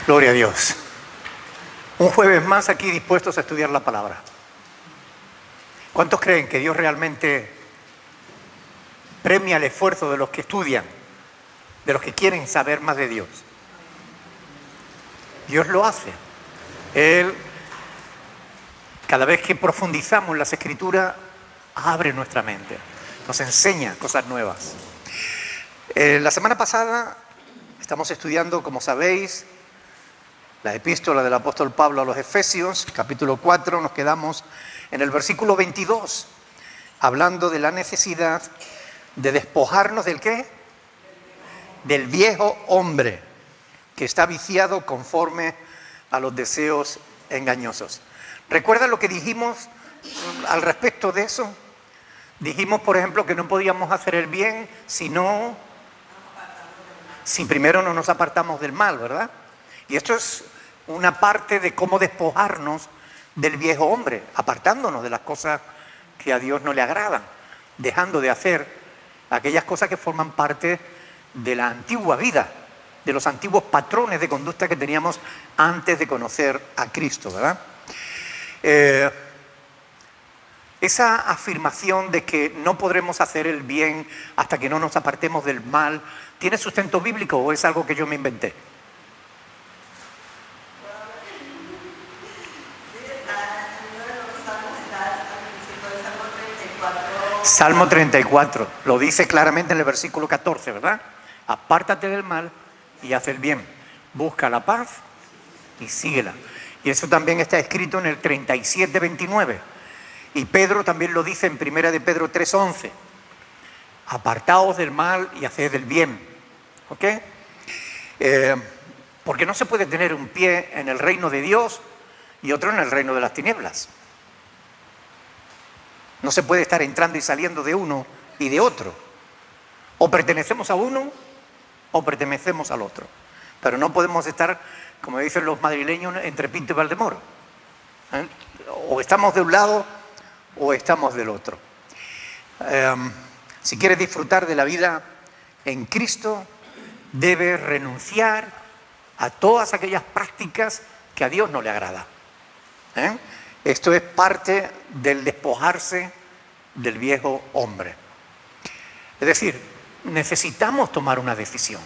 Gloria a Dios. Un jueves más aquí dispuestos a estudiar la palabra. ¿Cuántos creen que Dios realmente premia el esfuerzo de los que estudian, de los que quieren saber más de Dios? Dios lo hace. Él, cada vez que profundizamos en las Escrituras, abre nuestra mente, nos enseña cosas nuevas. La semana pasada estamos estudiando, como sabéis, la epístola del apóstol Pablo a los Efesios, capítulo 4, nos quedamos en el versículo 22, hablando de la necesidad de despojarnos ¿del qué? Del viejo hombre, que está viciado conforme a los deseos engañosos. ¿Recuerdan lo que dijimos al respecto de eso? Dijimos, por ejemplo, que no podíamos hacer el bien si primero no nos apartamos del mal, ¿verdad? Y esto es una parte de cómo despojarnos del viejo hombre, apartándonos de las cosas que a Dios no le agradan, dejando de hacer aquellas cosas que forman parte de la antigua vida, de los antiguos patrones de conducta que teníamos antes de conocer a Cristo, ¿verdad? Esa afirmación de que no podremos hacer el bien hasta que no nos apartemos del mal, ¿tiene sustento bíblico o es algo que yo me inventé? Salmo 34, lo dice claramente en el versículo 14, ¿verdad? Apártate del mal y haz el bien. Busca la paz y síguela. Y eso también está escrito en el 37, 29. Y Pedro también lo dice en 1 de Pedro 3:11. Apartaos del mal y haced el bien. ¿Ok? Porque no se puede tener un pie en el reino de Dios y otro en el reino de las tinieblas. No se puede estar entrando y saliendo de uno y de otro. O pertenecemos a uno o pertenecemos al otro. Pero no podemos estar, como dicen los madrileños, entre Pinto y Valdemoro. O estamos de un lado o estamos del otro. Si quieres disfrutar de la vida en Cristo, debes renunciar a todas aquellas prácticas que a Dios no le agrada. Esto es parte del despojarse del viejo hombre. Es decir, necesitamos tomar una decisión.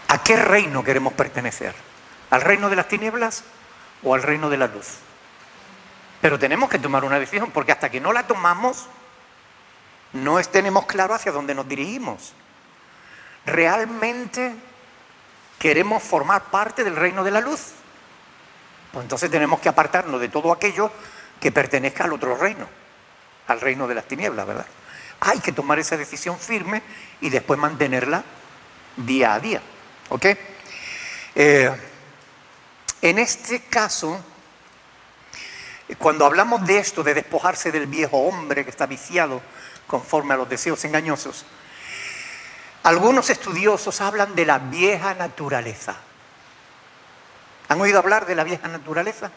¿A qué reino queremos pertenecer? ¿Al reino de las tinieblas o al reino de la luz? Pero tenemos que tomar una decisión, porque hasta que no la tomamos, no tenemos claro hacia dónde nos dirigimos. ¿Realmente queremos formar parte del reino de la luz? Pues entonces tenemos que apartarnos de todo aquello que pertenezca al otro reino, al reino de las tinieblas, ¿verdad? Hay que tomar esa decisión firme y después mantenerla día a día, ¿ok? En este caso, cuando hablamos de esto, de despojarse del viejo hombre que está viciado conforme a los deseos engañosos, algunos estudiosos hablan de la vieja naturaleza. ¿Han oído hablar de la vieja naturaleza?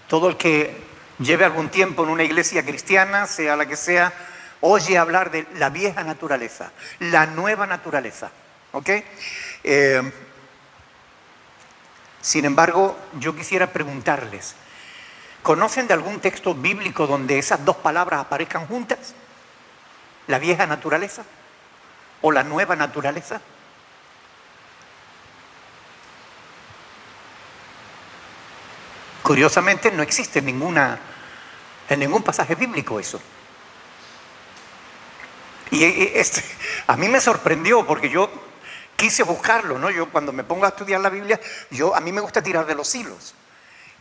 Todo el que lleve algún tiempo en una iglesia cristiana, sea la que sea, oye hablar de la vieja naturaleza, la nueva naturaleza. ¿Ok? Sin embargo, yo quisiera preguntarles, ¿conocen de algún texto bíblico donde esas dos palabras aparezcan juntas? ¿La vieja naturaleza o la nueva naturaleza? Curiosamente no existe en ningún pasaje bíblico eso. Y a mí me sorprendió porque yo quise buscarlo, ¿no? Yo cuando me pongo a estudiar la Biblia, a mí me gusta tirar de los hilos.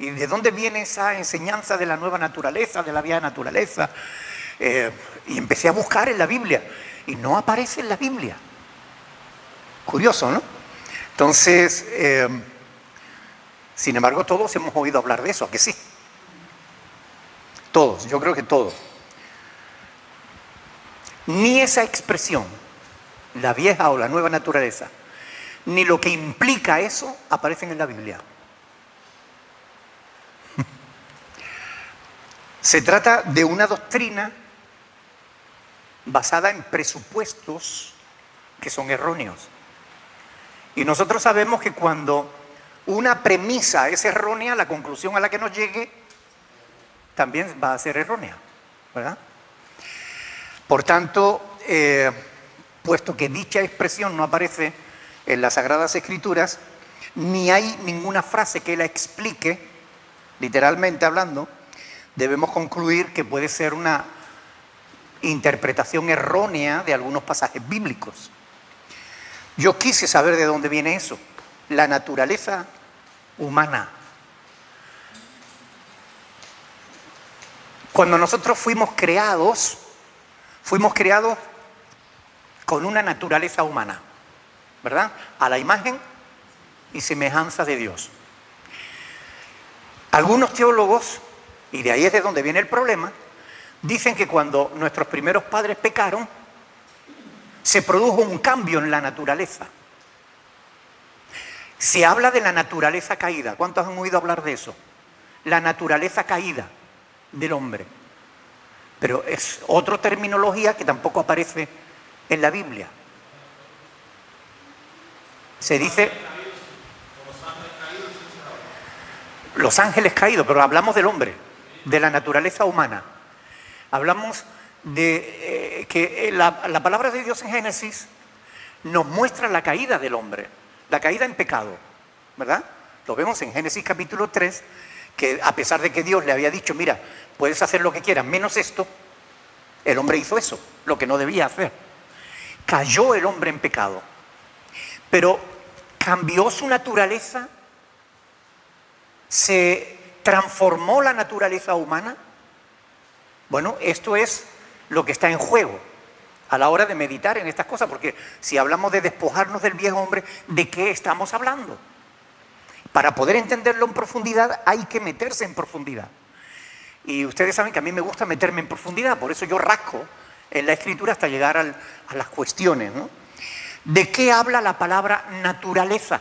¿Y de dónde viene esa enseñanza de la nueva naturaleza, de la vieja naturaleza? Y empecé a buscar en la Biblia y no aparece en la Biblia. Curioso, ¿no? Entonces, sin embargo, todos hemos oído hablar de eso, ¿a que sí? Todos, yo creo que todos. Ni esa expresión, la vieja o la nueva naturaleza, ni lo que implica eso aparecen en la Biblia. Se trata de una doctrina basada en presupuestos que son erróneos. Y nosotros sabemos que cuando una premisa es errónea, la conclusión a la que nos llegue también va a ser errónea, ¿verdad? Por tanto, puesto que dicha expresión no aparece en las Sagradas Escrituras, ni hay ninguna frase que la explique, literalmente hablando, debemos concluir que puede ser una interpretación errónea de algunos pasajes bíblicos. Yo quise saber de dónde viene eso, la naturaleza humana. Cuando nosotros fuimos creados con una naturaleza humana, ¿verdad? A la imagen y semejanza de Dios. Algunos teólogos, y de ahí es de donde viene el problema, dicen que cuando nuestros primeros padres pecaron, se produjo un cambio en la naturaleza. Se habla de la naturaleza caída. ¿Cuántos han oído hablar de eso? La naturaleza caída del hombre. Pero es otra terminología que tampoco aparece en la Biblia. Se dice los ángeles caídos, pero hablamos del hombre, de la naturaleza humana. Hablamos de que la palabra de Dios en Génesis nos muestra la caída del hombre, la caída en pecado, ¿verdad? Lo vemos en Génesis capítulo 3, que a pesar de que Dios le había dicho, mira, puedes hacer lo que quieras, menos esto, el hombre hizo eso, lo que no debía hacer. Cayó el hombre en pecado, pero cambió su naturaleza, se transformó la naturaleza humana. Bueno, esto es lo que está en juego a la hora de meditar en estas cosas, porque si hablamos de despojarnos del viejo hombre, ¿de qué estamos hablando? Para poder entenderlo en profundidad hay que meterse en profundidad. Y ustedes saben que a mí me gusta meterme en profundidad, por eso yo rasco en la Escritura hasta llegar a las cuestiones, ¿no? ¿De qué habla la palabra naturaleza?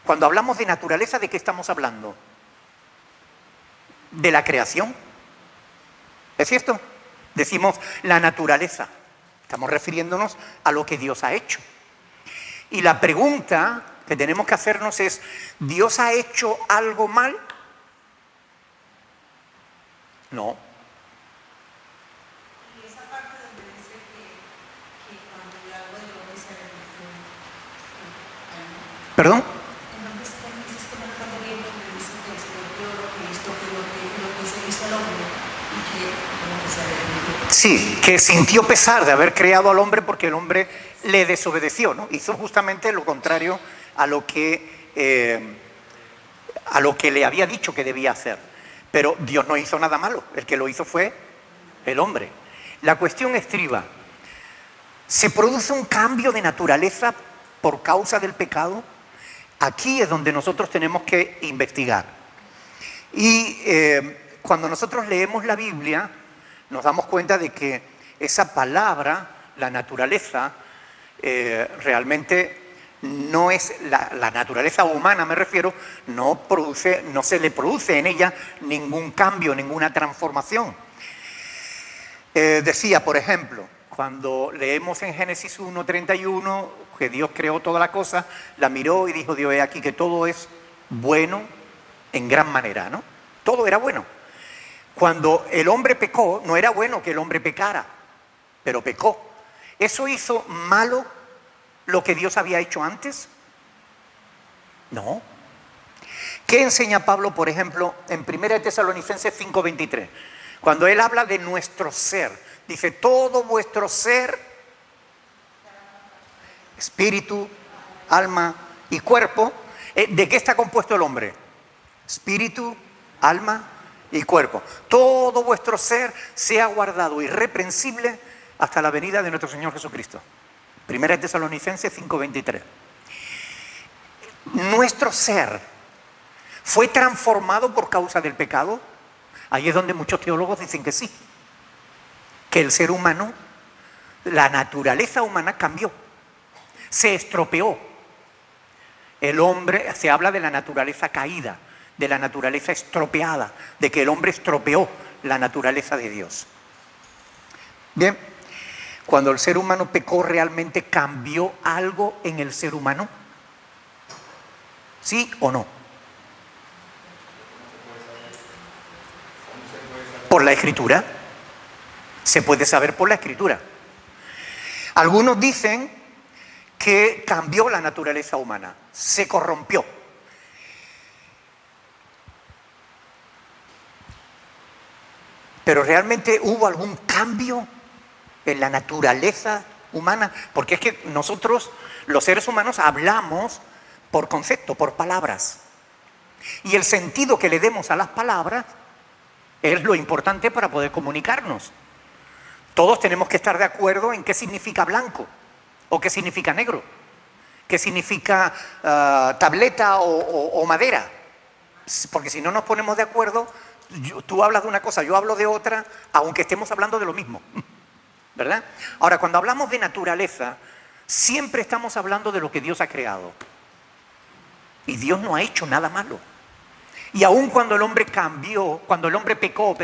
Cuando hablamos de naturaleza, ¿de qué estamos hablando? ¿De la creación? ¿Es cierto? Decimos la naturaleza. Estamos refiriéndonos a lo que Dios ha hecho. Y la pregunta que tenemos que hacernos es, ¿Dios ha hecho algo mal? No. Y esa parte donde dice que cuando el agua del hombre se redujo, ¿Perdón? entonces es que no recuerdo bien donde dice que el Señor vio lo que se hizo al hombre y que como que se redujo. Sí, que sintió pesar de haber creado al hombre porque el hombre le desobedeció, ¿no? Hizo justamente lo contrario a lo que le había dicho que debía hacer. Pero Dios no hizo nada malo, el que lo hizo fue el hombre. La cuestión estriba, ¿se produce un cambio de naturaleza por causa del pecado? Aquí es donde nosotros tenemos que investigar. Y cuando nosotros leemos la Biblia, nos damos cuenta de que esa palabra, la naturaleza, realmente no es la naturaleza humana, me refiero, no se le produce en ella ningún cambio, ninguna transformación. Decía, por ejemplo, cuando leemos en Génesis 1:31 que Dios creó toda la cosa, la miró y dijo Dios, he aquí que todo es bueno en gran manera, ¿no? Todo era bueno. Cuando el hombre pecó, no era bueno que el hombre pecara, pero pecó. ¿Eso hizo malo lo que Dios había hecho antes? No. ¿Qué enseña Pablo, por ejemplo, en 1 Tesalonicenses 5:23? Cuando él habla de nuestro ser, dice, todo vuestro ser, espíritu, alma y cuerpo. ¿De qué está compuesto el hombre? Espíritu, alma y cuerpo. Todo vuestro ser sea guardado irreprensible hasta la venida de nuestro Señor Jesucristo. 1 Tesalonicenses 5:23. Nuestro ser fue transformado por causa del pecado. Ahí es donde muchos teólogos dicen que sí, que el ser humano, la naturaleza humana cambió, se estropeó. El hombre, se habla de la naturaleza caída, de la naturaleza estropeada, de que el hombre estropeó la naturaleza de Dios. Bien, Cuando el ser humano pecó, ¿realmente cambió algo en el ser humano? ¿Sí o no? Por la Escritura. Se puede saber por la Escritura. Algunos dicen que cambió la naturaleza humana, se corrompió. Pero ¿realmente hubo algún cambio en la naturaleza humana? Porque es que nosotros, los seres humanos, hablamos por concepto, por palabras. Y el sentido que le demos a las palabras es lo importante para poder comunicarnos. Todos tenemos que estar de acuerdo en qué significa blanco, o qué significa negro, qué significa tableta o madera. Porque si no nos ponemos de acuerdo, tú hablas de una cosa, yo hablo de otra, aunque estemos hablando de lo mismo, ¿verdad? Ahora, cuando hablamos de naturaleza, siempre estamos hablando de lo que Dios ha creado. Y Dios no ha hecho nada malo. Y aun cuando el hombre pecó,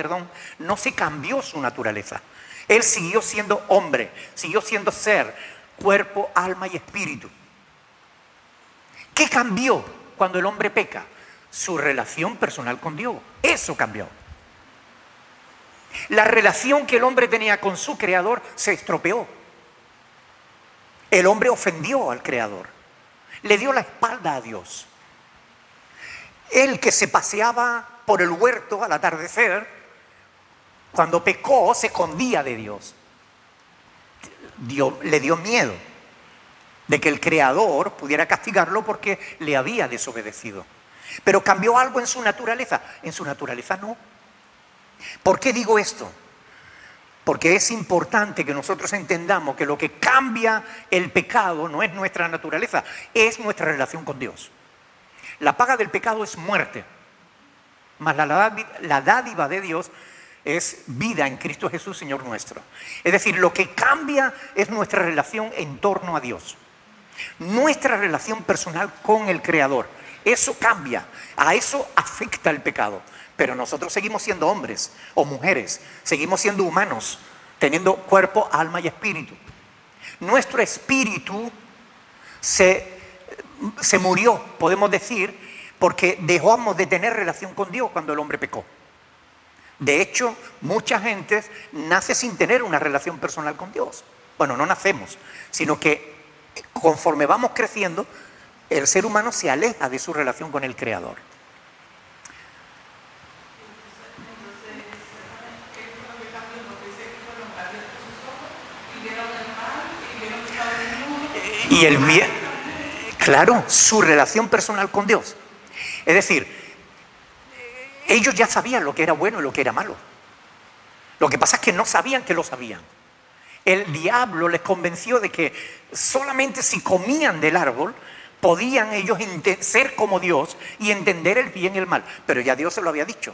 no se cambió su naturaleza. Él siguió siendo hombre, siguió siendo ser, cuerpo, alma y espíritu. ¿Qué cambió cuando el hombre peca? Su relación personal con Dios. Eso cambió. La relación que el hombre tenía con su creador se estropeó. El hombre ofendió al creador. Le dio la espalda a Dios. El que se paseaba por el huerto al atardecer, cuando pecó, se escondía de Dios. Le dio miedo de que el creador pudiera castigarlo porque le había desobedecido. Pero cambió algo en su naturaleza. En su naturaleza no. ¿Por qué digo esto? Porque es importante que nosotros entendamos que lo que cambia el pecado no es nuestra naturaleza, es nuestra relación con Dios. La paga del pecado es muerte, mas la dádiva de Dios es vida en Cristo Jesús, Señor nuestro. Es decir, lo que cambia es nuestra relación en torno a Dios. Nuestra relación personal con el Creador. Eso cambia, a eso afecta el pecado. Pero nosotros seguimos siendo hombres o mujeres, seguimos siendo humanos, teniendo cuerpo, alma y espíritu. Nuestro espíritu se murió, podemos decir, porque dejamos de tener relación con Dios cuando el hombre pecó. De hecho, mucha gente nace sin tener una relación personal con Dios. Bueno, no nacemos, sino que conforme vamos creciendo, el ser humano se aleja de su relación con el Creador. Y el bien, claro, su relación personal con Dios. Es decir, ellos ya sabían lo que era bueno y lo que era malo. Lo que pasa es que no sabían que lo sabían. El diablo les convenció de que solamente si comían del árbol podían ellos ser como Dios y entender el bien y el mal. Pero ya Dios se lo había dicho.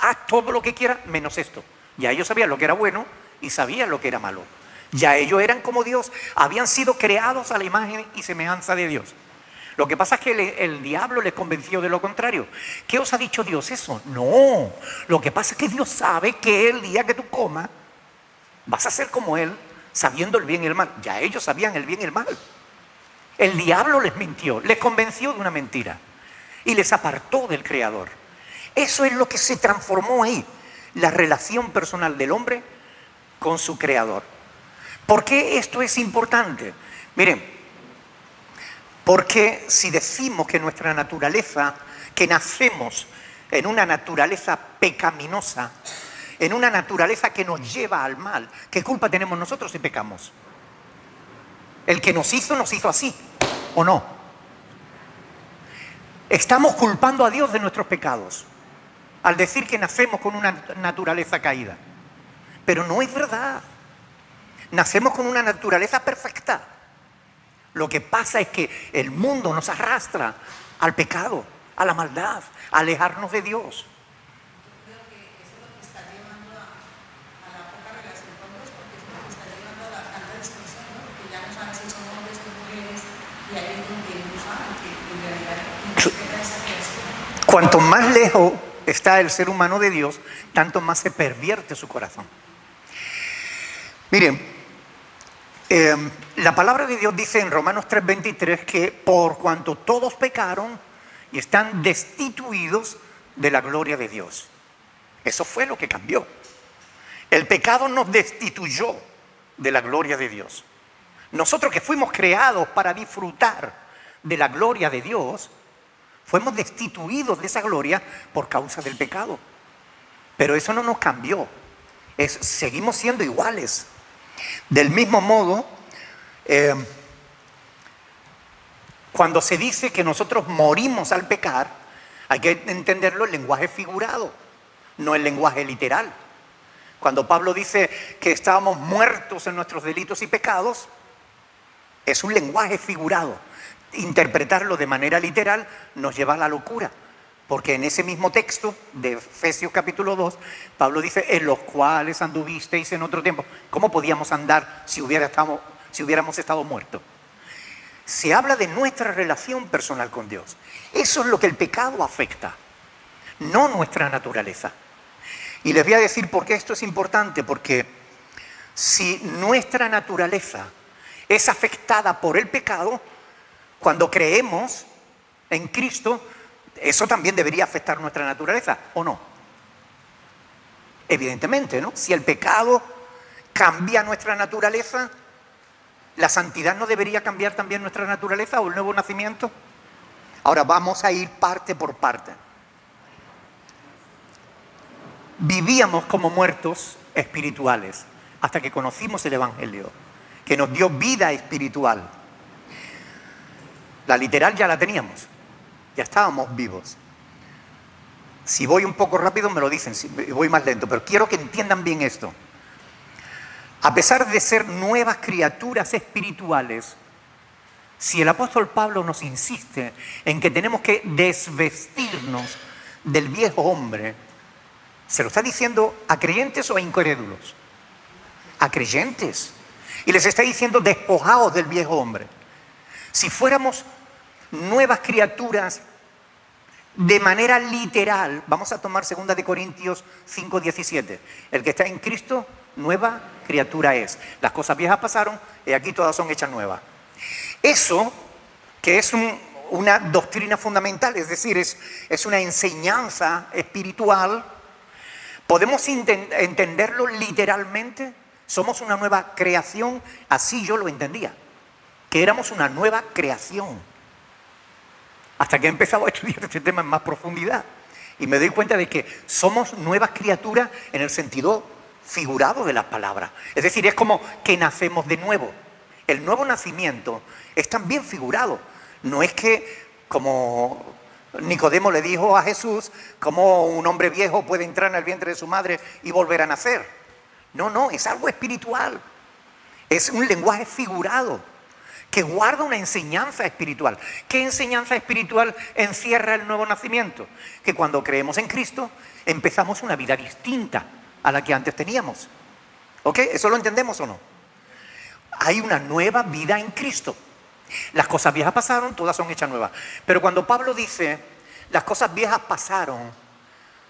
Haz todo lo que quieras menos esto. Ya ellos sabían lo que era bueno y sabían lo que era malo. Ya ellos eran como Dios, habían sido creados a la imagen y semejanza de Dios. Lo que pasa es que el diablo les convenció de lo contrario. ¿Qué os ha dicho Dios eso? No, lo que pasa es que Dios sabe que el día que tú comas vas a ser como Él, sabiendo el bien y el mal. Ya ellos sabían el bien y el mal. El diablo les mintió, les convenció de una mentira y les apartó del Creador. Eso es lo que se transformó ahí, la relación personal del hombre con su Creador. ¿Por qué esto es importante? Miren, porque si decimos que nuestra naturaleza, que nacemos en una naturaleza pecaminosa, en una naturaleza que nos lleva al mal, ¿qué culpa tenemos nosotros si pecamos? El que nos hizo así, ¿o no? Estamos culpando a Dios de nuestros pecados al decir que nacemos con una naturaleza caída. Pero no es verdad. Nacemos con una naturaleza perfecta. Lo que pasa es que el mundo nos arrastra al pecado, a la maldad, a alejarnos de Dios. Yo creo que eso es lo que está llevando a la poca relación con Dios, porque es lo que está llevando a la tanta distorsión, ¿no? Porque ya no saben si son hombres o mujeres, y ahí es donde no saben que en realidad respeta esa creación. Cuanto más lejos está el ser humano de Dios, tanto más se pervierte su corazón. Miren, La palabra de Dios dice en Romanos 3:23 que por cuanto todos pecaron y están destituidos de la gloria de Dios. Eso fue lo que cambió. El pecado nos destituyó de la gloria de Dios. Nosotros que fuimos creados para disfrutar de la gloria de Dios, fuimos destituidos de esa gloria por causa del pecado. Pero eso no nos cambió. Seguimos siendo iguales. Del mismo modo, cuando se dice que nosotros morimos al pecar, hay que entenderlo en lenguaje figurado, no en lenguaje literal. Cuando Pablo dice que estábamos muertos en nuestros delitos y pecados, es un lenguaje figurado. Interpretarlo de manera literal nos lleva a la locura. Porque en ese mismo texto de Efesios capítulo 2, Pablo dice, en los cuales anduvisteis en otro tiempo. ¿Cómo podíamos andar si hubiéramos estado muertos? Se habla de nuestra relación personal con Dios. Eso es lo que el pecado afecta, no nuestra naturaleza. Y les voy a decir por qué esto es importante, porque si nuestra naturaleza es afectada por el pecado, cuando creemos en Cristo, eso también debería afectar nuestra naturaleza, ¿o no? Evidentemente, ¿no? Si el pecado cambia nuestra naturaleza, ¿la santidad no debería cambiar también nuestra naturaleza o el nuevo nacimiento? Ahora vamos a ir parte por parte. Vivíamos como muertos espirituales hasta que conocimos el Evangelio, que nos dio vida espiritual. La literal ya la teníamos. Ya estábamos vivos. Si voy un poco rápido me lo dicen, si voy más lento, pero quiero que entiendan bien esto. A pesar de ser nuevas criaturas espirituales, si el apóstol Pablo nos insiste en que tenemos que desvestirnos del viejo hombre, ¿se lo está diciendo a creyentes o a incrédulos? A creyentes. Y les está diciendo despojaos del viejo hombre. Si fuéramos nuevas criaturas de manera literal, vamos a tomar 2 de Corintios 5:17. El que está en Cristo, nueva criatura es. Las cosas viejas pasaron y aquí todas son hechas nuevas. Eso, que es una doctrina fundamental, es decir, es una enseñanza espiritual, podemos entenderlo literalmente. Somos una nueva creación, así yo lo entendía, que éramos una nueva creación. Hasta que he empezado a estudiar este tema en más profundidad. Y me doy cuenta de que somos nuevas criaturas en el sentido figurado de la palabra. Es decir, es como que nacemos de nuevo. El nuevo nacimiento es también figurado. No es que, como Nicodemo le dijo a Jesús, como un hombre viejo puede entrar en el vientre de su madre y volver a nacer. No, es algo espiritual. Es un lenguaje figurado que guarda una enseñanza espiritual. ¿Qué enseñanza espiritual encierra el nuevo nacimiento? Que cuando creemos en Cristo, empezamos una vida distinta a la que antes teníamos. ¿Ok? ¿Eso lo entendemos o no? Hay una nueva vida en Cristo. Las cosas viejas pasaron, todas son hechas nuevas. Pero cuando Pablo dice, las cosas viejas pasaron,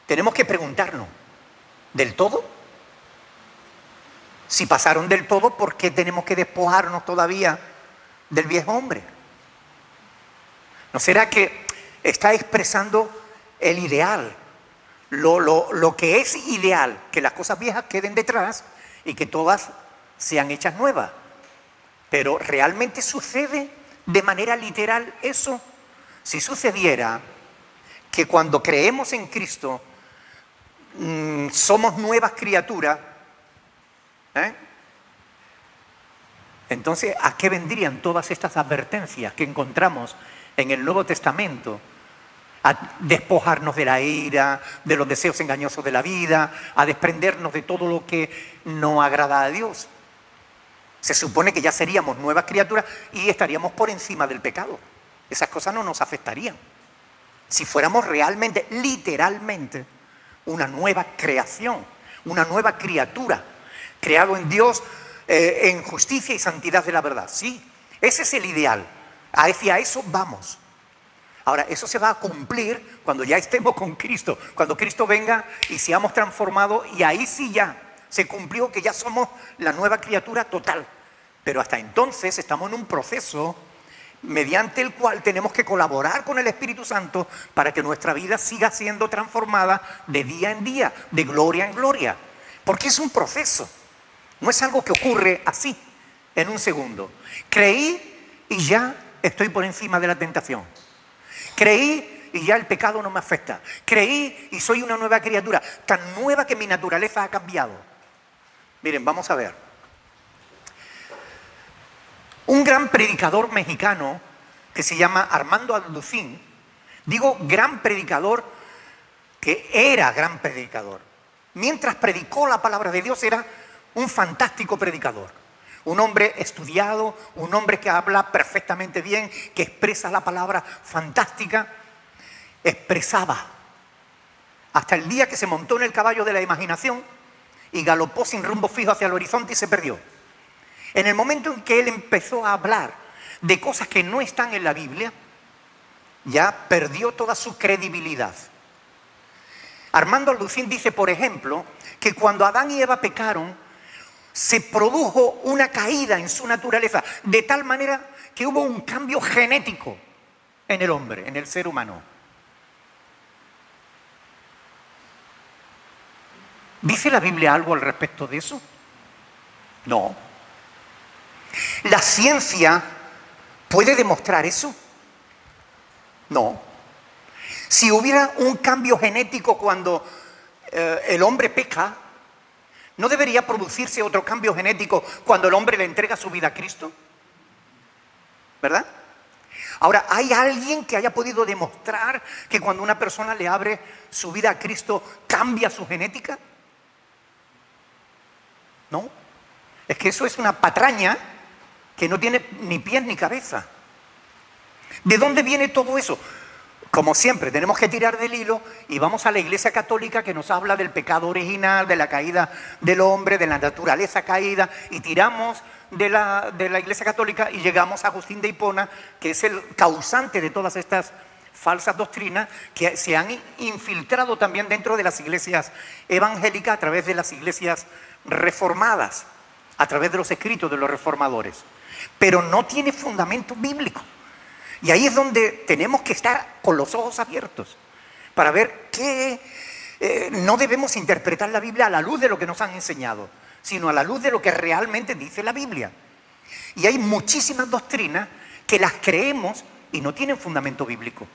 tenemos que preguntarnos, ¿del todo? Si pasaron del todo, ¿por qué tenemos que despojarnos todavía del viejo hombre? ¿No será que está expresando el ideal? Lo que es ideal, que las cosas viejas queden detrás y que todas sean hechas nuevas. Pero ¿realmente sucede de manera literal eso? Si sucediera que cuando creemos en Cristo somos nuevas criaturas, entonces, ¿a qué vendrían todas estas advertencias que encontramos en el Nuevo Testamento? A despojarnos de la ira, de los deseos engañosos de la vida, a desprendernos de todo lo que no agrada a Dios. Se supone que ya seríamos nuevas criaturas y estaríamos por encima del pecado. Esas cosas no nos afectarían. Si fuéramos realmente, literalmente, una nueva creación, una nueva criatura, creado en Dios en justicia y santidad de la verdad. Sí, ese es el ideal. Hacia eso vamos. Ahora, eso se va a cumplir cuando ya estemos con Cristo, cuando Cristo venga y seamos transformados, y ahí sí ya se cumplió que ya somos la nueva criatura total. Pero Pero hasta entonces estamos en un proceso mediante el cual tenemos que colaborar con el Espíritu Santo para que nuestra vida siga siendo transformada de día en día, de gloria en gloria. Porque es un proceso, no es algo que ocurre así, en un segundo. Creí y ya estoy por encima de la tentación. Creí y ya el pecado no me afecta. Creí y soy una nueva criatura, tan nueva que mi naturaleza ha cambiado. Miren, vamos a ver. Un gran predicador mexicano que se llama Armando Alducín, digo gran predicador, que era gran predicador. Mientras predicó la palabra de Dios era un fantástico predicador. Un hombre estudiado, un hombre que habla perfectamente bien, que expresa la palabra fantástica. Expresaba hasta el día que se montó en el caballo de la imaginación y galopó sin rumbo fijo hacia el horizonte y se perdió. En el momento en que él empezó a hablar de cosas que no están en la Biblia, ya perdió toda su credibilidad. Armando Alducín dice, por ejemplo, que cuando Adán y Eva pecaron, se produjo una caída en su naturaleza, de tal manera que hubo un cambio genético en el hombre, en el ser humano. ¿Dice la Biblia algo al respecto de eso? No. ¿La ciencia puede demostrar eso? No. Si hubiera un cambio genético cuando el hombre peca, ¿no debería producirse otro cambio genético cuando el hombre le entrega su vida a Cristo? ¿Verdad? Ahora, ¿hay alguien que haya podido demostrar que cuando una persona le abre su vida a Cristo cambia su genética? No. Es que eso es una patraña que no tiene ni pies ni cabeza. ¿De dónde viene todo eso? Como siempre, tenemos que tirar del hilo y vamos a la Iglesia Católica que nos habla del pecado original, de la caída del hombre, de la naturaleza caída, y tiramos de la Iglesia Católica y llegamos a Agustín de Hipona, que es el causante de todas estas falsas doctrinas que se han infiltrado también dentro de las iglesias evangélicas a través de las iglesias reformadas, a través de los escritos de los reformadores. Pero no tiene fundamento bíblico. Y ahí es donde tenemos que estar con los ojos abiertos para ver que no debemos interpretar la Biblia a la luz de lo que nos han enseñado, sino a la luz de lo que realmente dice la Biblia. Y hay muchísimas doctrinas que las creemos y no tienen fundamento bíblico.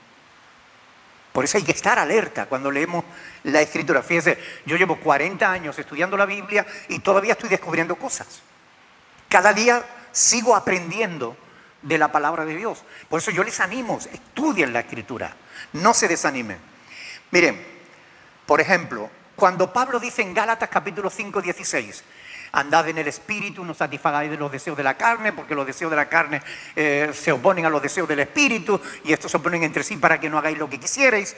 Por eso hay que estar alerta cuando leemos la Escritura. Fíjense, yo llevo 40 años estudiando la Biblia y todavía estoy descubriendo cosas. Cada día sigo aprendiendo de la palabra de Dios. Por eso yo les animo, estudien la Escritura, no se desanimen. Miren, por ejemplo, cuando Pablo dice en Gálatas capítulo 5, 16, andad en el Espíritu, no satisfagáis de los deseos de la carne, porque los deseos de la carne se oponen a los deseos del Espíritu, y estos se oponen entre sí para que no hagáis lo que quisierais.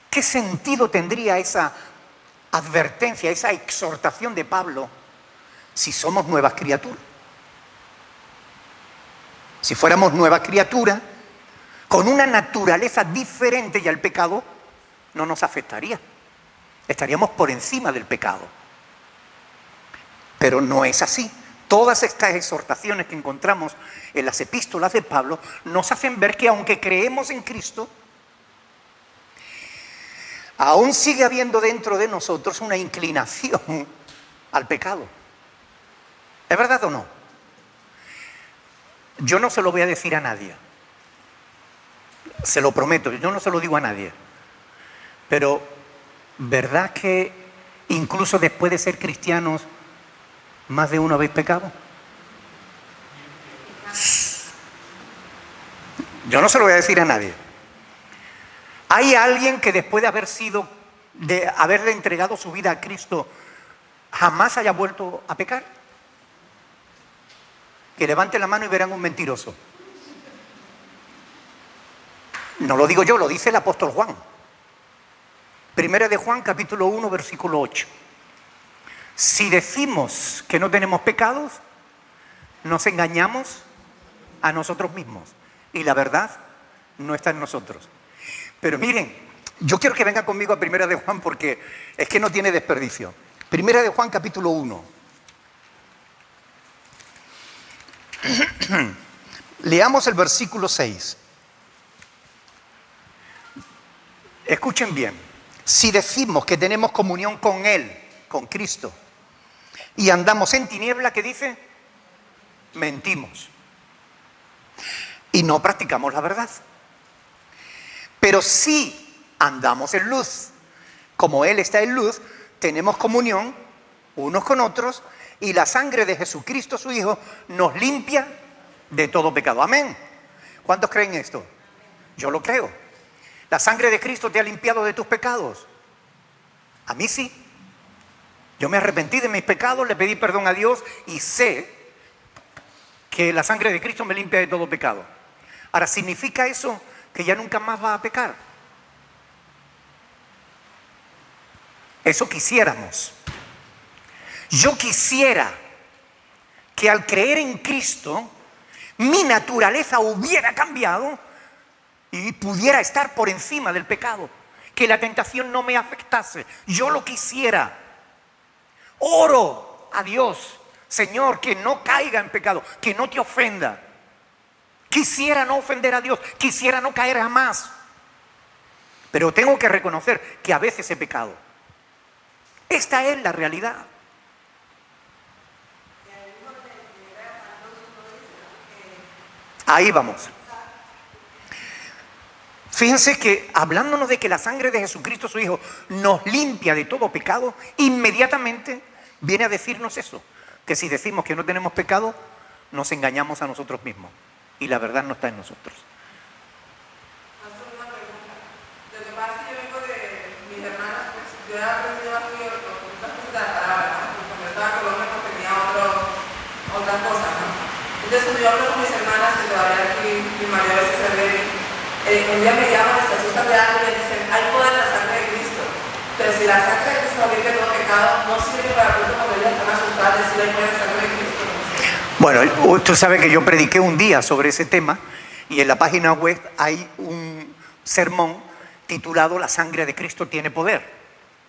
¿Qué sentido tendría esa advertencia, esa exhortación de Pablo si somos nuevas criaturas? Si fuéramos nuevas criaturas, con una naturaleza diferente, ya el pecado no nos afectaría. Estaríamos por encima del pecado. Pero no es así. Todas estas exhortaciones que encontramos en las epístolas de Pablo nos hacen ver que aunque creemos en Cristo, aún sigue habiendo dentro de nosotros una inclinación al pecado. ¿Es verdad o no? Yo no se lo voy a decir a nadie. Se lo prometo, yo no se lo digo a nadie. Pero, ¿verdad que incluso después de ser cristianos, más de uno habéis pecado? Yo no se lo voy a decir a nadie. ¿Hay alguien que después de haberle entregado su vida a Cristo, jamás haya vuelto a pecar? Que levante la mano y verán un mentiroso. No lo digo yo, lo dice el apóstol Juan. Primera de Juan, capítulo 1, versículo 8. Si decimos que no tenemos pecados, nos engañamos a nosotros mismos y la verdad no está en nosotros. Pero miren, yo quiero que vengan conmigo a Primera de Juan porque es que no tiene desperdicio. Primera de Juan, capítulo 1. Leamos el versículo 6. Escuchen bien. Si decimos que tenemos comunión con Él, con Cristo, y andamos en tiniebla, ¿qué dice? Mentimos. Y no practicamos la verdad. Pero si andamos en luz, como Él está en luz, tenemos comunión unos con otros, y la sangre de Jesucristo, su Hijo, nos limpia de todo pecado. Amén. ¿Cuántos creen esto? Yo lo creo. La sangre de Cristo te ha limpiado de tus pecados. A mí sí. Yo me arrepentí de mis pecados, le pedí perdón a Dios y sé que la sangre de Cristo me limpia de todo pecado. Ahora, ¿significa eso que ya nunca más vas a pecar? Eso quisiéramos. Yo quisiera que al creer en Cristo, mi naturaleza hubiera cambiado y pudiera estar por encima del pecado. Que la tentación no me afectase. Yo lo quisiera. Oro a Dios, Señor, que no caiga en pecado, que no te ofenda. Quisiera no ofender a Dios, quisiera no caer jamás. Pero tengo que reconocer que a veces he pecado. Esta es la realidad. Ahí vamos. Fíjense que hablándonos de que la sangre de Jesucristo, su Hijo, nos limpia de todo pecado, inmediatamente viene a decirnos eso, que si decimos que no tenemos pecado, nos engañamos a nosotros mismos y la verdad no está en nosotros. Hacer una pregunta. Lo que pasa es que yo vengo de mis hermanas, pues yo he aprendido así muchas cosas de la palabra, ¿no? Porque cuando estaba en Colombia pues tenía otras cosas, ¿no? Entonces cuando yo hablo con mis hermanas, que todavía aquí mi mayor a veces se ve, un día me llaman, se asustan de algo y me dicen, hay poder en la sangre de Cristo. Pero si la sangre de Cristo limpia todo pecado, no sirve para pronto cuando ellas están asustadas decir hay poder en la sangre de Cristo. Bueno, tú sabes que yo prediqué un día sobre ese tema y en la página web hay un sermón titulado La sangre de Cristo tiene poder.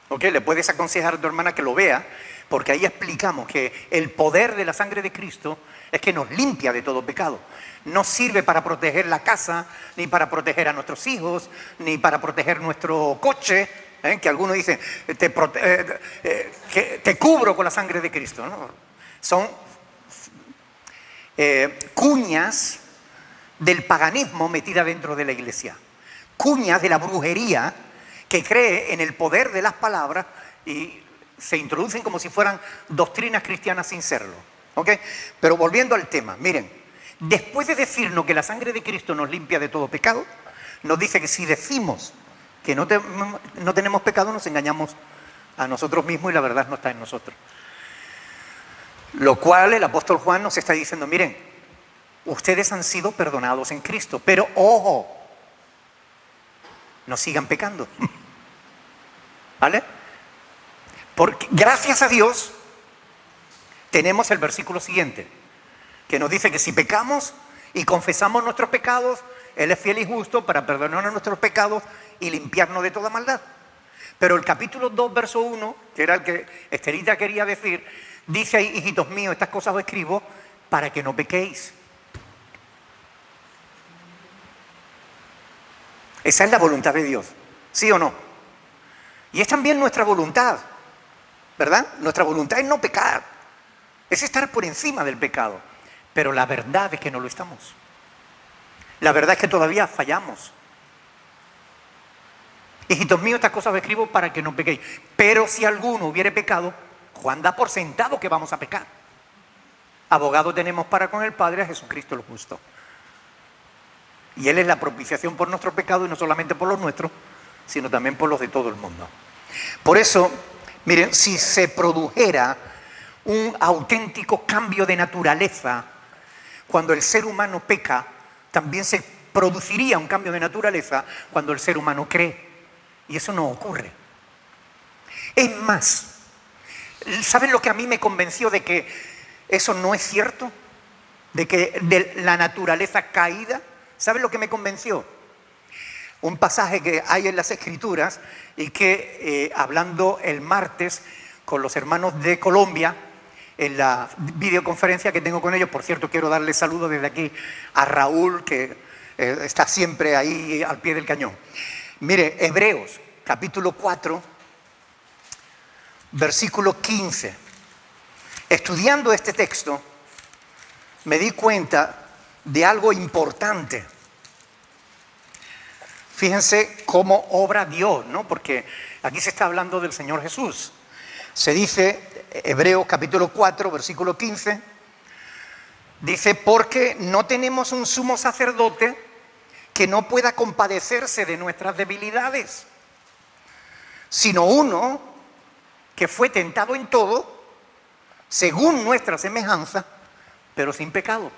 ¿Ok? Le puedes aconsejar a tu hermana que lo vea, porque ahí explicamos que el poder de la sangre de Cristo es que nos limpia de todo pecado. No sirve para proteger la casa, ni para proteger a nuestros hijos, ni para proteger nuestro coche, que algunos dicen, que te cubro con la sangre de Cristo, ¿no? Son cuñas del paganismo metida dentro de la iglesia, cuñas de la brujería que cree en el poder de las palabras y se introducen como si fueran doctrinas cristianas sin serlo. ¿Ok? Pero volviendo al tema, miren, después de decirnos que la sangre de Cristo nos limpia de todo pecado, nos dice que si decimos que no tenemos pecado, nos engañamos a nosotros mismos y la verdad no está en nosotros. Lo cual el apóstol Juan nos está diciendo, miren, ustedes han sido perdonados en Cristo, pero ojo, no sigan pecando. ¿Vale? Porque gracias a Dios tenemos el versículo siguiente, que nos dice que si pecamos y confesamos nuestros pecados, Él es fiel y justo para perdonarnos nuestros pecados y limpiarnos de toda maldad. Pero el capítulo 2, verso 1, que era el que Estelita quería decir, dice ahí, hijitos míos, estas cosas os escribo para que no pequéis. Esa es la voluntad de Dios, ¿sí o no? Y es también nuestra voluntad, ¿verdad? Nuestra voluntad es no pecar, es estar por encima del pecado. Pero la verdad es que no lo estamos. La verdad es que todavía fallamos. Hijitos míos, estas cosas os escribo para que no pequéis. Pero si alguno hubiere pecado, Juan da por sentado que vamos a pecar. Abogado tenemos para con el Padre, a Jesucristo el justo. Y Él es la propiciación por nuestro pecado, y no solamente por los nuestros, sino también por los de todo el mundo. Por eso, miren, si se produjera un auténtico cambio de naturaleza, cuando el ser humano peca, también se produciría un cambio de naturaleza cuando el ser humano cree. Y eso no ocurre. Es más, ¿saben lo que a mí me convenció de que eso no es cierto? De la naturaleza caída. ¿Saben lo que me convenció? Un pasaje que hay en las Escrituras y que hablando el martes con los hermanos de Colombia, en la videoconferencia que tengo con ellos. Por cierto, quiero darle saludos desde aquí a Raúl, que está siempre ahí al pie del cañón. Mire, Hebreos, capítulo 4, versículo 15. Estudiando este texto, me di cuenta de algo importante. Fíjense cómo obra Dios, ¿no? Porque aquí se está hablando del Señor Jesús. Se dice, Hebreos capítulo 4, versículo 15, dice, porque no tenemos un sumo sacerdote que no pueda compadecerse de nuestras debilidades, sino uno que fue tentado en todo, según nuestra semejanza, pero sin pecado.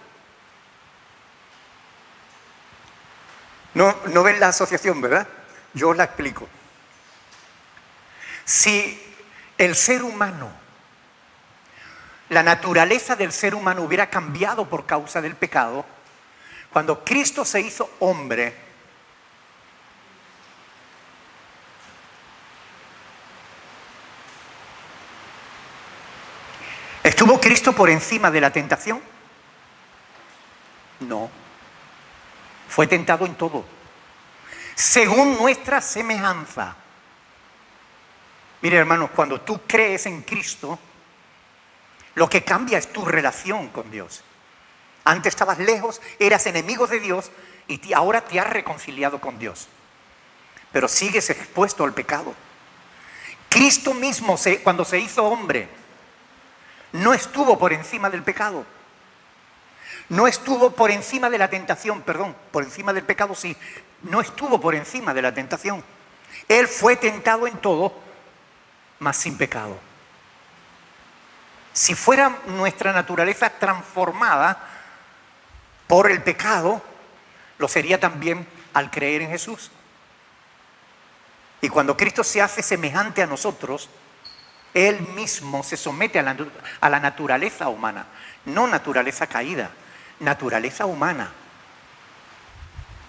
No ven la asociación, ¿verdad? Yo os la explico. Si el ser humano, la naturaleza del ser humano hubiera cambiado por causa del pecado, cuando Cristo se hizo hombre, ¿estuvo Cristo por encima de la tentación? No. Fue tentado en todo, según nuestra semejanza. Mire, hermanos, cuando tú crees en Cristo, lo que cambia es tu relación con Dios. Antes estabas lejos, eras enemigo de Dios y ahora te has reconciliado con Dios. Pero sigues expuesto al pecado. Cristo mismo, cuando se hizo hombre, no estuvo por encima del pecado. No estuvo por encima de la tentación, perdón, por encima del pecado sí. No estuvo por encima de la tentación. Él fue tentado en todo, mas sin pecado. Si fuera nuestra naturaleza transformada por el pecado, lo sería también al creer en Jesús. Y cuando Cristo se hace semejante a nosotros, Él mismo se somete a la naturaleza humana, no naturaleza caída, naturaleza humana.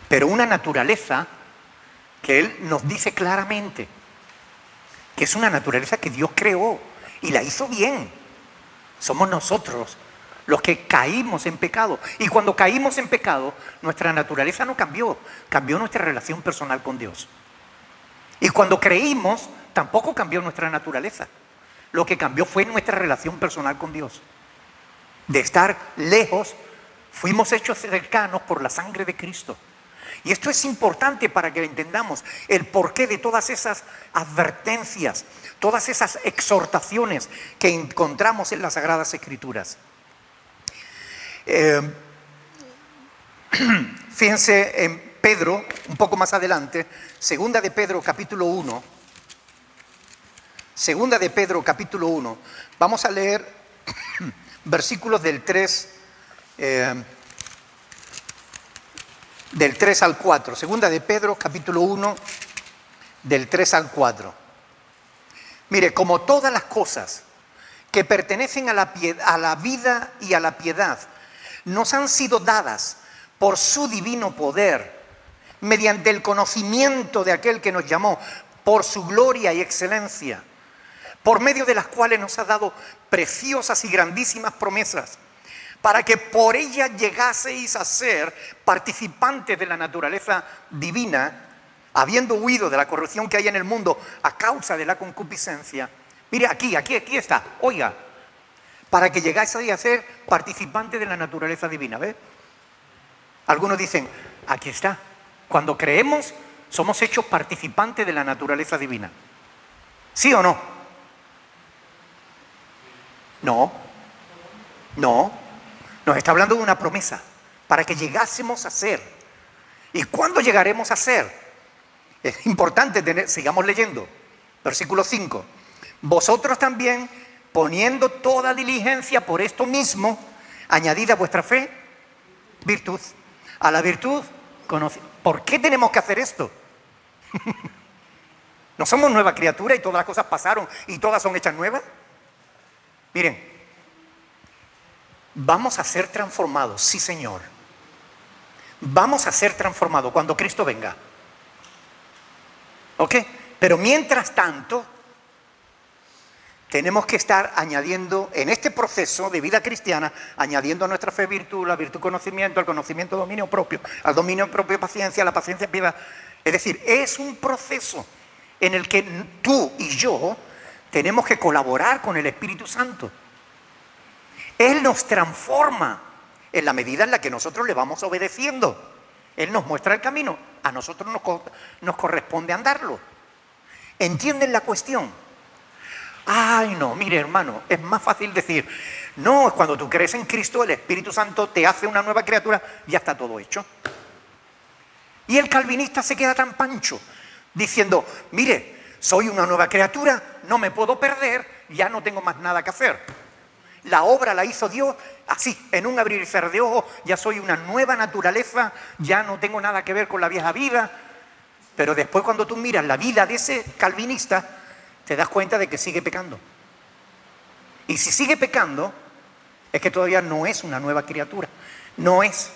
Pero una naturaleza que Él nos dice claramente que es una naturaleza que Dios creó y la hizo bien. Somos nosotros los que caímos en pecado. Y cuando caímos en pecado, nuestra naturaleza no cambió, cambió nuestra relación personal con Dios. Y cuando creímos, tampoco cambió nuestra naturaleza. Lo que cambió fue nuestra relación personal con Dios. De estar lejos, fuimos hechos cercanos por la sangre de Cristo. Y esto es importante para que entendamos el porqué de todas esas advertencias, todas esas exhortaciones que encontramos en las Sagradas Escrituras. Fíjense en Pedro, un poco más adelante, segunda de Pedro capítulo 1. Segunda de Pedro capítulo 1. Vamos a leer versículos del 3 al 4. Segunda de Pedro capítulo 1, del 3 al 4. Mire, como todas las cosas que pertenecen a la vida y a la piedad nos han sido dadas por su divino poder, mediante el conocimiento de aquel que nos llamó por su gloria y excelencia, por medio de las cuales nos ha dado preciosas y grandísimas promesas, para que por ellas llegaseis a ser participantes de la naturaleza divina, habiendo huido de la corrupción que hay en el mundo a causa de la concupiscencia. Mire, aquí está, oiga, para que llegaseis a ser participantes de la naturaleza divina, ¿ves? Algunos dicen, aquí está, cuando creemos somos hechos participantes de la naturaleza divina. ¿Sí o no? No, nos está hablando de una promesa, para que llegásemos a ser. ¿Y cuándo llegaremos a ser? Es importante sigamos leyendo. Versículo 5. Vosotros también, poniendo toda diligencia por esto mismo, añadid a vuestra fe virtud. A la virtud, ¿por qué tenemos que hacer esto? ¿No somos nueva criatura y todas las cosas pasaron y todas son hechas nuevas? Miren, vamos a ser transformados, sí Señor. Vamos a ser transformados cuando Cristo venga. ¿Ok? Pero mientras tanto, tenemos que estar añadiendo, en este proceso de vida cristiana, añadiendo a nuestra fe virtud, la virtud conocimiento, al conocimiento dominio propio, al dominio propio paciencia, a la paciencia piedad. Es decir, es un proceso en el que tú y yo tenemos que colaborar con el Espíritu Santo. Él nos transforma en la medida en la que nosotros le vamos obedeciendo. Él nos muestra el camino, a nosotros nos corresponde andarlo. ¿Entienden la cuestión? Ay, no, mire hermano, es más fácil decir, no, cuando tú crees en Cristo, el Espíritu Santo te hace una nueva criatura, ya está todo hecho. Y el calvinista se queda tan pancho, diciendo, mire, soy una nueva criatura, no me puedo perder, ya no tengo más nada que hacer. La obra la hizo Dios, así, en un abrir y cerrar de ojos, ya soy una nueva naturaleza, ya no tengo nada que ver con la vieja vida. Pero después cuando tú miras la vida de ese calvinista, te das cuenta de que sigue pecando. Y si sigue pecando, es que todavía no es una nueva criatura. No es.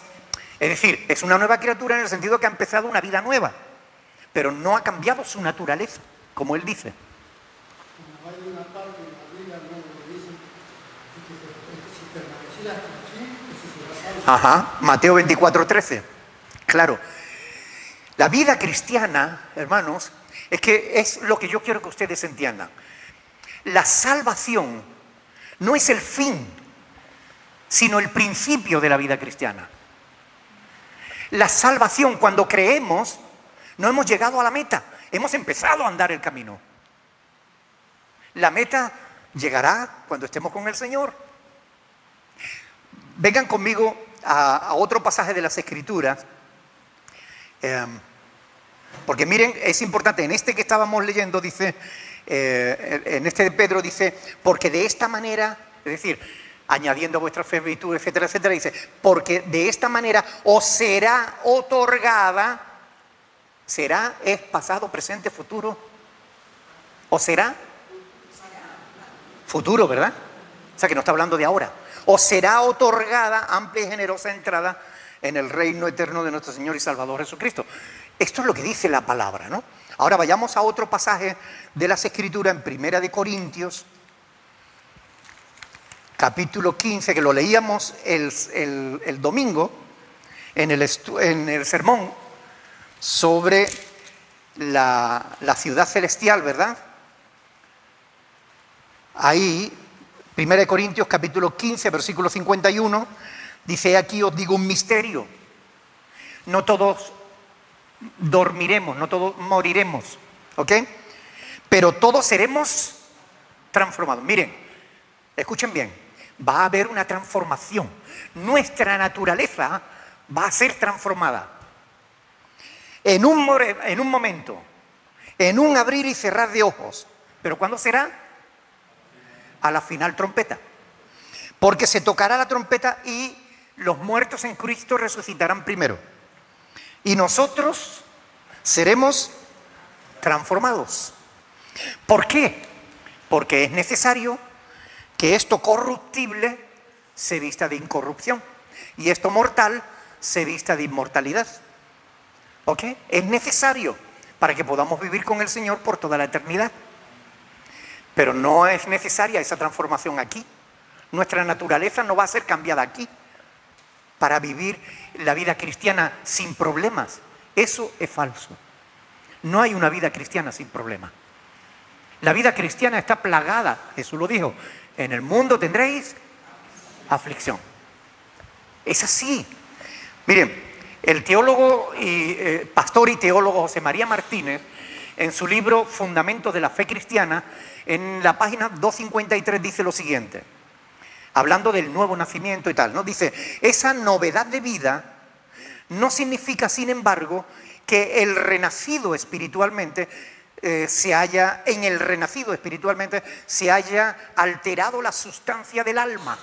Es decir, es una nueva criatura en el sentido que ha empezado una vida nueva, pero no ha cambiado su naturaleza, como él dice. Hay una parte de la Biblia donde dice que si permaneciera hasta aquí, que si se basara. Ajá, Mateo 24:13. Claro. La vida cristiana, hermanos, es que es lo que yo quiero que ustedes entiendan. La salvación no es el fin, sino el principio de la vida cristiana. La salvación, cuando creemos, no hemos llegado a la meta, hemos empezado a andar el camino. La meta llegará cuando estemos con el Señor. Vengan conmigo a otro pasaje de las Escrituras, porque miren, es importante, en este que estábamos leyendo dice, en este de Pedro dice, porque de esta manera, es decir, añadiendo a vuestra fe, virtud, etcétera, etcétera, dice, porque de esta manera os será otorgada, será, es pasado, presente, futuro, o será futuro, ¿verdad? O sea que no está hablando de ahora. Os será otorgada amplia y generosa entrada en el reino eterno de nuestro Señor y Salvador Jesucristo. Esto es lo que dice la palabra, ¿no? Ahora vayamos a otro pasaje de las Escrituras en Primera de Corintios, capítulo 15, que lo leíamos el domingo en el sermón sobre la ciudad celestial, ¿verdad? Ahí, 1 Corintios capítulo 15, versículo 51, dice, aquí os digo un misterio. No todos dormiremos, no todos moriremos, ¿ok? Pero todos seremos transformados. Miren, escuchen bien, va a haber una transformación. Nuestra naturaleza va a ser transformada. En un momento, en un abrir y cerrar de ojos. ¿Pero cuándo será? A la final trompeta. Porque se tocará la trompeta y los muertos en Cristo resucitarán primero. Y nosotros seremos transformados. ¿Por qué? Porque es necesario que esto corruptible se vista de incorrupción y esto mortal se vista de inmortalidad. ¿Ok? Es necesario para que podamos vivir con el Señor por toda la eternidad. Pero no es necesaria esa transformación aquí. Nuestra naturaleza no va a ser cambiada aquí para vivir la vida cristiana sin problemas. Eso es falso. No hay una vida cristiana sin problemas. La vida cristiana está plagada, Jesús lo dijo, en el mundo tendréis aflicción. Es así. Miren, el teólogo pastor y teólogo José María Martínez, en su libro Fundamentos de la Fe Cristiana, en la página 253 dice lo siguiente, hablando del nuevo nacimiento y tal, ¿no? Dice, esa novedad de vida no significa, sin embargo, que el renacido espiritualmente en el renacido espiritualmente se haya alterado la sustancia del alma.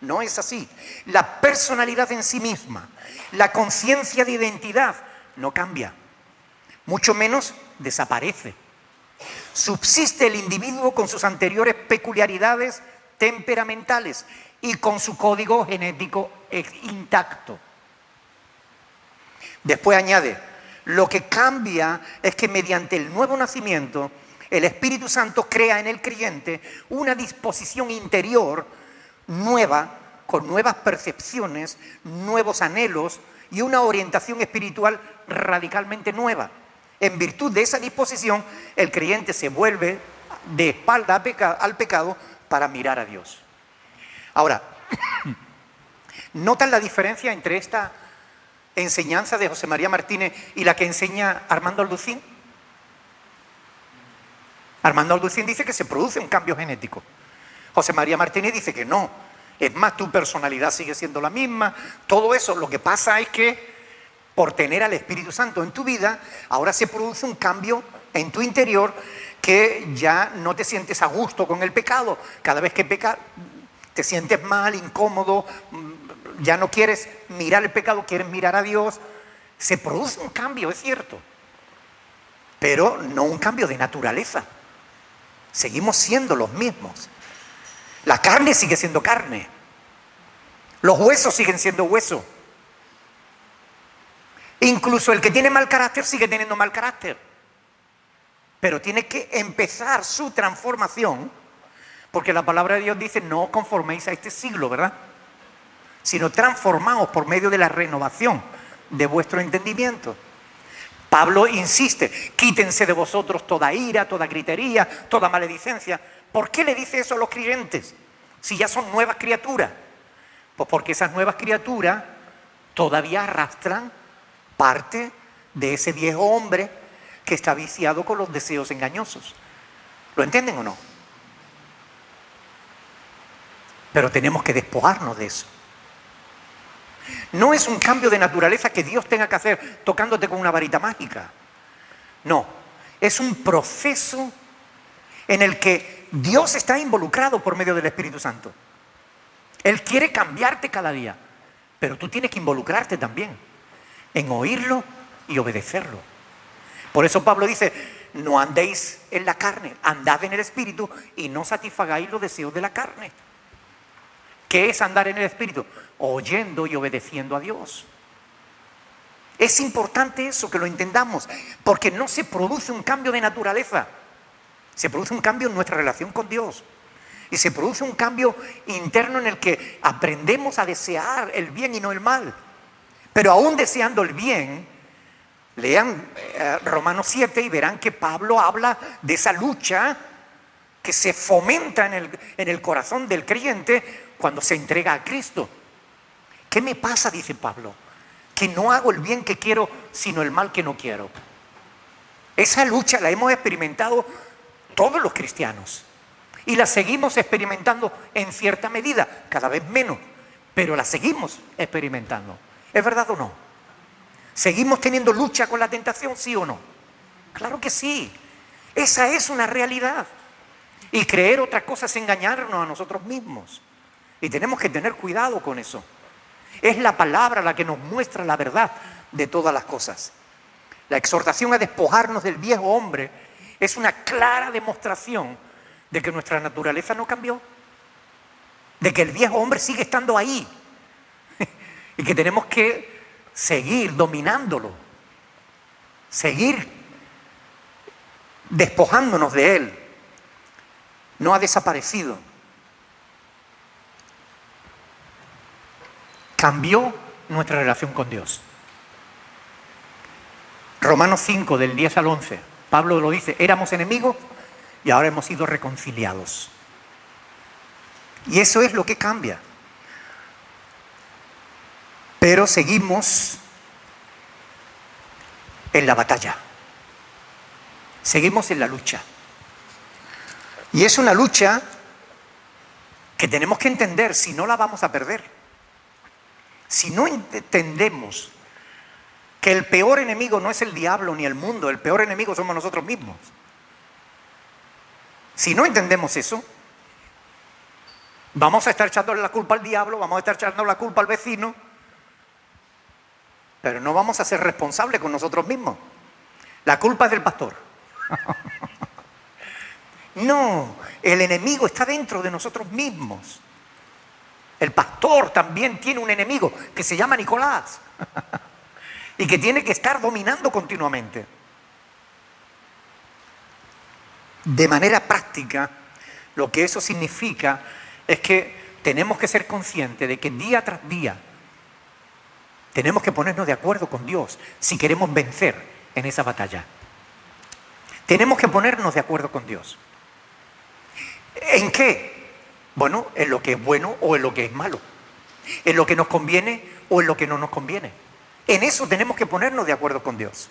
No es así. La personalidad en sí misma, la conciencia de identidad no cambia, mucho menos desaparece. Subsiste el individuo con sus anteriores peculiaridades temperamentales y con su código genético intacto. Después añade, lo que cambia es que mediante el nuevo nacimiento El Espíritu Santo crea en el creyente una disposición interior nueva, con nuevas percepciones, nuevos anhelos y una orientación espiritual radicalmente nueva. En virtud de esa disposición, el creyente se vuelve de espalda al pecado para mirar a Dios. Ahora, ¿notan la diferencia entre esta enseñanza de José María Martínez y la que enseña Armando Alducín? Armando Alducín dice que se produce un cambio genético. José María Martínez dice que no. Es más, tu personalidad sigue siendo la misma. Todo eso, lo que pasa es que por tener al Espíritu Santo en tu vida, ahora se produce un cambio en tu interior que ya no te sientes a gusto con el pecado. Cada vez que pecas, te sientes mal, incómodo, ya no quieres mirar el pecado, quieres mirar a Dios. Se produce un cambio, es cierto, pero no un cambio de naturaleza. Seguimos siendo los mismos. La carne sigue siendo carne. Los huesos siguen siendo huesos. Incluso el que tiene mal carácter sigue teniendo mal carácter. Pero tiene que empezar su transformación, porque la palabra de Dios dice: no os conforméis a este siglo, ¿verdad? Sino transformaos por medio de la renovación de vuestro entendimiento. Pablo insiste: quítense de vosotros toda ira, toda gritería, toda maledicencia. ¿Por qué le dice eso a los creyentes si ya son nuevas criaturas? Pues porque esas nuevas criaturas todavía arrastran parte de ese viejo hombre que está viciado con los deseos engañosos. ¿Lo entienden o no? Pero tenemos que despojarnos de eso. No es un cambio de naturaleza que Dios tenga que hacer tocándote con una varita mágica. No, es un proceso en el que Dios está involucrado por medio del Espíritu Santo. Él quiere cambiarte cada día, pero tú tienes que involucrarte también en oírlo y obedecerlo. Por eso Pablo dice: no andéis en la carne, andad en el Espíritu y no satisfagáis los deseos de la carne. ¿Qué es andar en el Espíritu? Oyendo y obedeciendo a Dios. Es importante eso, que lo entendamos, porque no se produce un cambio de naturaleza. Se produce un cambio en nuestra relación con Dios. Y se produce un cambio interno en el que aprendemos a desear el bien y no el mal. Pero aún deseando el bien, lean Romanos 7 y verán que Pablo habla de esa lucha que se fomenta en el corazón del creyente cuando se entrega a Cristo. ¿Qué me pasa?, dice Pablo, que no hago el bien que quiero, sino el mal que no quiero. Esa lucha la hemos experimentado todos los cristianos y la seguimos experimentando en cierta medida, cada vez menos, pero la seguimos experimentando. ¿Es verdad o no? ¿Seguimos teniendo lucha con la tentación, sí o no? Claro que sí. Esa es una realidad. Y creer otra cosa es engañarnos a nosotros mismos. Y tenemos que tener cuidado con eso. Es la palabra la que nos muestra la verdad de todas las cosas. La exhortación a despojarnos del viejo hombre es una clara demostración de que nuestra naturaleza no cambió, de que el viejo hombre sigue estando ahí y que tenemos que seguir dominándolo, seguir despojándonos de él. No ha desaparecido. Cambió nuestra relación con Dios. Romanos 5, del 10 al 11, Pablo lo dice: éramos enemigos y ahora hemos sido reconciliados. Y eso es lo que cambia. Pero seguimos en la batalla. Seguimos en la lucha. Y es una lucha que tenemos que entender, si no la vamos a perder. Si no entendemos que el peor enemigo no es el diablo ni el mundo, el peor enemigo somos nosotros mismos. Si no entendemos eso, vamos a estar echando la culpa al diablo, vamos a estar echando la culpa al vecino, pero no vamos a ser responsables con nosotros mismos. La culpa es del pastor. No, el enemigo está dentro de nosotros mismos. El pastor también tiene un enemigo que se llama Nicolás y que tiene que estar dominando continuamente. de manera práctica, lo que eso significa es que tenemos que ser conscientes de que día tras día tenemos que ponernos de acuerdo con Dios si queremos vencer en esa batalla. Tenemos que ponernos de acuerdo con Dios. ¿En qué? Bueno, en lo que es bueno o en lo que es malo. En lo que nos conviene o en lo que no nos conviene. En eso tenemos que ponernos de acuerdo con Dios.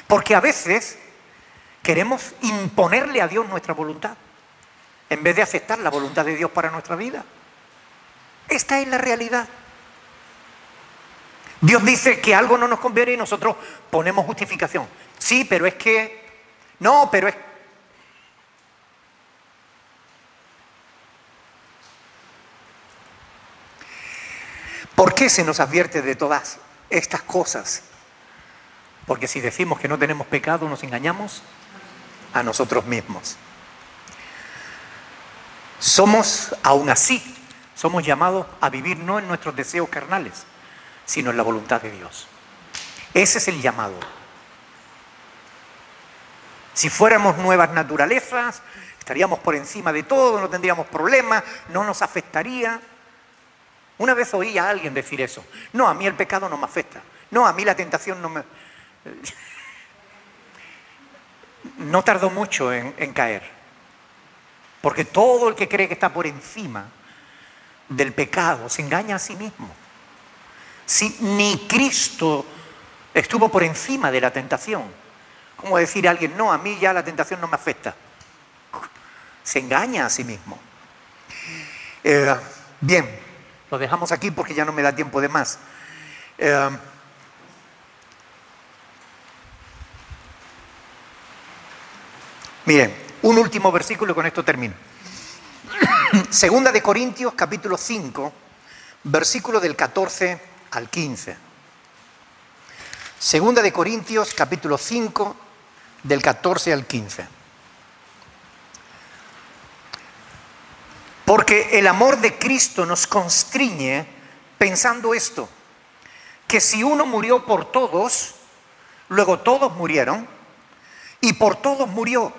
Porque a veces queremos imponerle a Dios nuestra voluntad en vez de aceptar la voluntad de Dios para nuestra vida. Esta es la realidad. Dios dice que algo no nos conviene y nosotros ponemos justificación. Sí, pero es que... No, pero es... ¿Por qué se nos advierte de todas estas cosas? Porque si decimos que no tenemos pecado, nos engañamos a nosotros mismos. Aún así, somos llamados a vivir no en nuestros deseos carnales, sino en la voluntad de Dios. Ese es el llamado. Si fuéramos nuevas naturalezas, estaríamos por encima de todo, no tendríamos problemas, no nos afectaría. Una vez oí a alguien decir eso. No, a mí el pecado no me afecta. No, a mí la tentación no me... No tardó mucho en caer. Porque todo el que cree que está por encima del pecado se engaña a sí mismo. Si ni Cristo estuvo por encima de la tentación, ¿cómo decir a alguien, no, a mí ya la tentación no me afecta? Se engaña a sí mismo. Bien, lo dejamos aquí porque ya no me da tiempo de más. Miren, un último versículo y con esto termino. Segunda de Corintios, capítulo 5, versículo del 14 al 15. Segunda de Corintios, capítulo 5, del 14 al 15. Porque el amor de Cristo nos constriñe pensando esto, que si uno murió por todos, luego todos murieron, y por todos murió,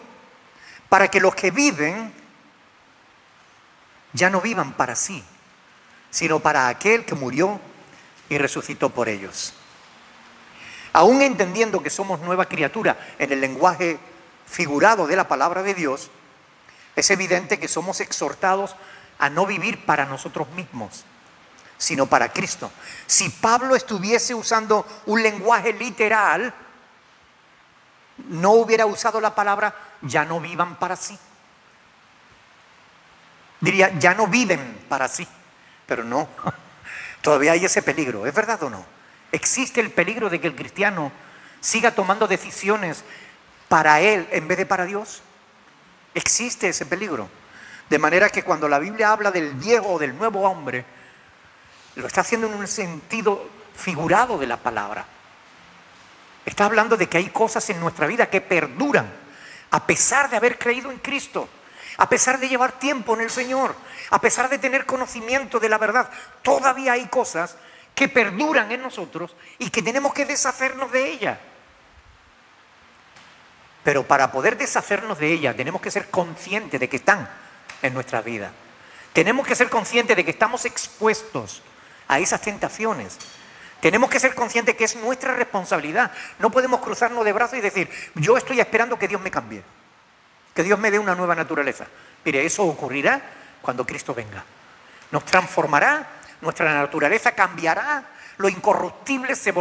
para que los que viven ya no vivan para sí, sino para aquel que murió y resucitó por ellos. Aún entendiendo que somos nueva criatura en el lenguaje figurado de la palabra de Dios, es evidente que somos exhortados a no vivir para nosotros mismos, sino para Cristo. Si Pablo estuviese usando un lenguaje literal, no hubiera usado la palabra ya no vivan para sí. Diría ya no viven para sí, pero no. Todavía hay ese peligro, ¿es verdad o no? ¿Existe el peligro de que el cristiano siga tomando decisiones para él en vez de para Dios? Existe ese peligro. De manera que cuando la Biblia habla del viejo o del nuevo hombre, lo está haciendo en un sentido figurado de la palabra. Está hablando de que hay cosas en nuestra vida que perduran a pesar de haber creído en Cristo, a pesar de llevar tiempo en el Señor, a pesar de tener conocimiento de la verdad. Todavía hay cosas que perduran en nosotros y que tenemos que deshacernos de ellas. Pero para poder deshacernos de ellas tenemos que ser conscientes de que están en nuestra vida. Tenemos que ser conscientes de que estamos expuestos a esas tentaciones. Tenemos que ser conscientes que es nuestra responsabilidad. No podemos cruzarnos de brazos y decir, yo estoy esperando que Dios me cambie, que Dios me dé una nueva naturaleza. Mire, eso ocurrirá cuando Cristo venga. Nos transformará, nuestra naturaleza cambiará, lo corruptible se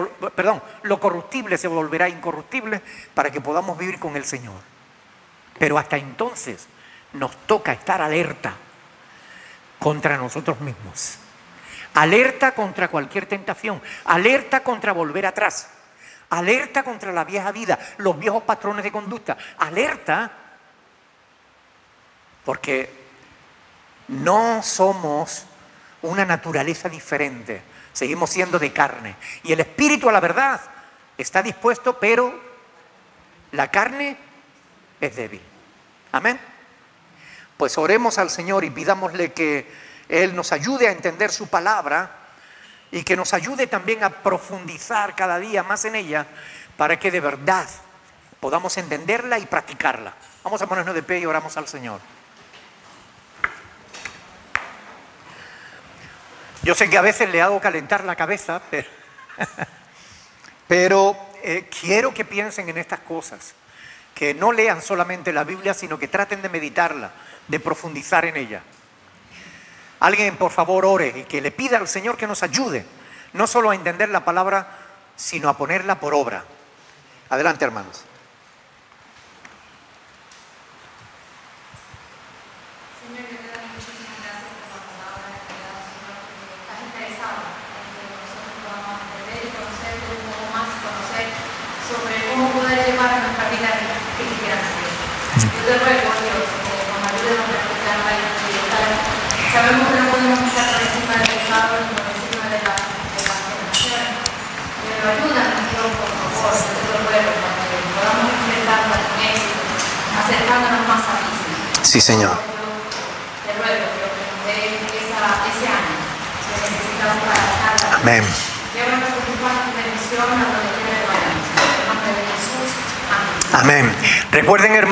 volverá incorruptible para que podamos vivir con el Señor. Pero hasta entonces nos toca estar alerta contra nosotros mismos. Alerta contra cualquier tentación, alerta contra volver atrás, alerta contra la vieja vida, los viejos patrones de conducta, alerta porque no somos una naturaleza diferente, seguimos siendo de carne y el espíritu a la verdad está dispuesto, pero la carne es débil. Amén. Pues oremos al Señor y pidámosle que Él nos ayude a entender su palabra y que nos ayude también a profundizar cada día más en ella para que de verdad podamos entenderla y practicarla. Vamos a ponernos de pie y oramos al Señor. Yo sé que a veces le hago calentar la cabeza, pero quiero que piensen en estas cosas, que no lean solamente la Biblia, sino que traten de meditarla, de profundizar en ella. Alguien, por favor, ore y que le pida al Señor que nos ayude, no solo a entender la palabra, sino a ponerla por obra. Adelante, hermanos. Señor, yo te doy muchísimas gracias por la palabra que me das, Señor, porque estás interesado en que nosotros podamos entender y conocerte un poco más, conocer sobre cómo poder llevar a nuestra vida cristiana. Yo te ruego, Dios, que nos ayudes a practicar la identidad. Sabemos que no podemos estar por encima del pecado ni por encima de las tentaciones, pero ayúdanos, Dios, por favor, yo te lo ruego, para que podamos enfrentarnos con éxito, acercándonos más a ti. Sí, Señor. Te ruego, Dios, que nos dé ese ánimo que necesitamos para dejarla. Amén. Llévanos con tu paz y bendición a donde quiera que vayamos. En el nombre de Jesús. Amén. Amén. Recuerden, hermanos.